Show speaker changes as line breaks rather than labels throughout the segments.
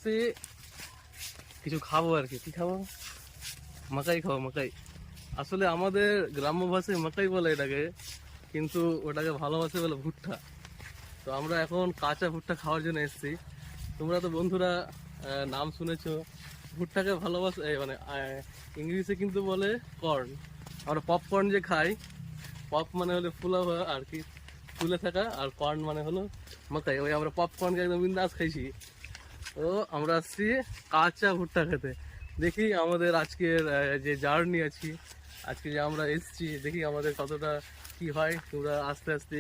এসছি কিছু খাবো আর কি। কি খাবো? মাকাই খাবো, মাকাই। আসলে আমাদের গ্রাম্য ভাষায় মাকাই বলে এটাকে, কিন্তু ওটাকে ভালোবাসে বলে ভুট্টা। তো আমরা এখন কাঁচা ভুট্টা খাওয়ার জন্য এসেছি। তোমরা তো বন্ধুরা নাম শুনেছো, ভুট্টাকে ভালোবাসে মানে ইংলিশে কিন্তু বলে কর্ন। আমরা পপকর্ন যে খাই, পপ মানে হলো ফুলা আর কি, ফুলে থাকা, আর কর্ন মানে হলো মাকাই। ওই আমরা পপকর্নকে একদম বিন্দাস খাইছি। তো আমরা আসছি কাঁচা ভুট্টা খেতে। দেখি আমাদের আজকের যে জার্নি আছি, আজকে যে আমরা এসছি, দেখি আমাদের কতটা কি হয়। তোমরা আস্তে আস্তে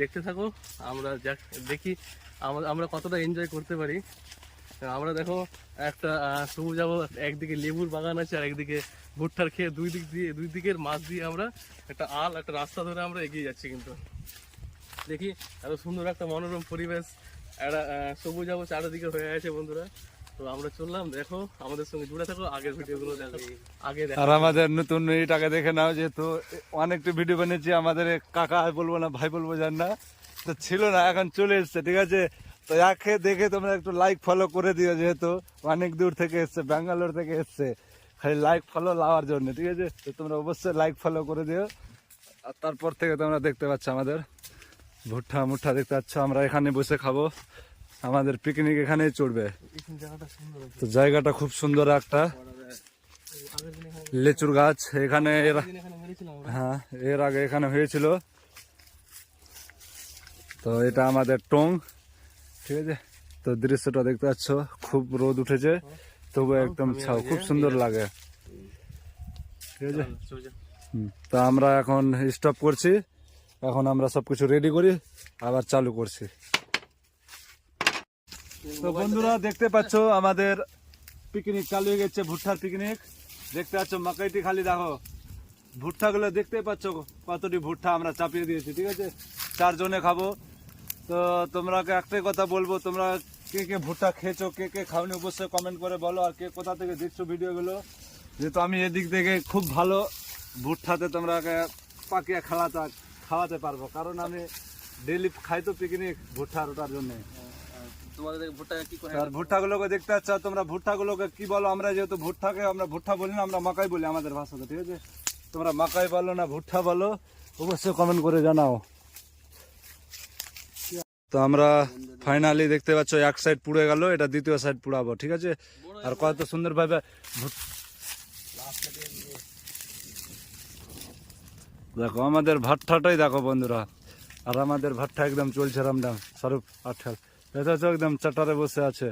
দেখতে থাকো। আমরা দেখি আমরা কতটা এনজয় করতে পারি। আমরা দেখো একটা সবুজ আবহ, একদিকে লেবুর বাগান আছে আর একদিকে ভুট্টার খেয়ে, দুই দিকের মাছ দিয়ে আমরা একটা একটা রাস্তা ধরে আমরা এগিয়ে যাচ্ছি। কিন্তু দেখি এত সুন্দর একটা মনোরম পরিবেশ, একটা সবুজ আবহ চারিদিকে হয়ে আছে বন্ধুরা। তো আমরা চললাম, দেখো আমাদের সঙ্গে জুড়ে থাকো, আগের ভিডিওগুলো দেখো,
আর আমাদের নতুন এটাকে দেখে নাও, যেহেতু অনেকটা ভিডিও বানিয়েছি। আমাদের কাকা বলবো না, ভাই বলবো, জান না, তো ছিল না, এখন চলে এসছে, ঠিক আছে। তো একে দেখে তোমরা একটু লাইক ফলো করে দিও, যেহেতু অনেক দূর থেকে এসছে, ব্যাঙ্গালোর থেকে এসছে, খালি লাইক ফলো লাওয়ার জন্য, ঠিক আছে। তো তোমরা অবশ্যই লাইক ফলো করে দিও। আর তারপর থেকে তোমরা দেখতে পাচ্ছ আমাদের ভুট্টা মুঠা দেখতে পাচ্ছ। আমরা এখানে বসে খাবো, আমাদের পিকনিক এখানেই চড়বে। তো জায়গাটা খুব সুন্দর, একটা লেচুর গাছ এখানে, হ্যাঁ এর আগে এখানে হয়েছিল। তো এটা আমাদের টং, ঠিক আছে। তো দৃশ্যটা দেখতে পাচ্ছ, খুব রোদ উঠেছে, তবু একদম ছাও, খুব সুন্দর লাগে, ঠিক আছে। তো আমরা এখন স্টপ করছি, এখন আমরা সবকিছু রেডি করি, আবার চালু করছি। তো বন্ধুরা দেখতে পাচ্ছ আমাদের পিকনিক চালু হয়ে গেছে, ভুট্টার পিকনিক। দেখতে পাচ্ছ মাকাইটি, খালি দেখো ভুট্টাগুলো দেখতে পাচ্ছ কতটি ভুট্টা আমরা চাপিয়ে দিয়েছি, ঠিক আছে। 4 জনে খাবো। তো তোমরা একটাই কথা বলবো, তোমরা কে কে ভুট্টা খেয়েছো, কে কে খাওনি, অবশ্যই কমেন্ট করে বলো। আর কে কোথা থেকে দেখছো ভিডিওগুলো, যেহেতু আমি এদিক থেকে খুব ভালো ভুট্টাতে তোমরা পাকিয়ে খাওয়াতে পারবো, কারণ আমি ডেলি খাই তো পিকনিক ভুট্টার, ওটার জন্য। আর ভুট্টাগুলোকে দেখতে পাচ্ছ তোমরা, ভুট্টাগুলোকে কি বলো? আমরা যেহেতু ভুট্টাকে আমরা ভুট্টা বলি না, আমরা মাকাই বলি আমাদের ভাষাতে, ঠিক আছে। তোমরা মাকাই বলো না ভুট্টা বলো, অবশ্যই কমেন্ট করে জানাও। তো আমরা ফাইনালি দেখতে পাচ্ছ এক সাইড পুড়ে গেল, এটা দ্বিতীয় সাইড পুড়াবো, ঠিক আছে। আর কত সুন্দর ভাবে দেখো আমাদের ভাট্টাটাই দেখো বন্ধুরা। আর আমাদের ভাট্টা একদম চলছে রামডাম স্বরূপ আঠাল, একদম চাটারে বসে আছে।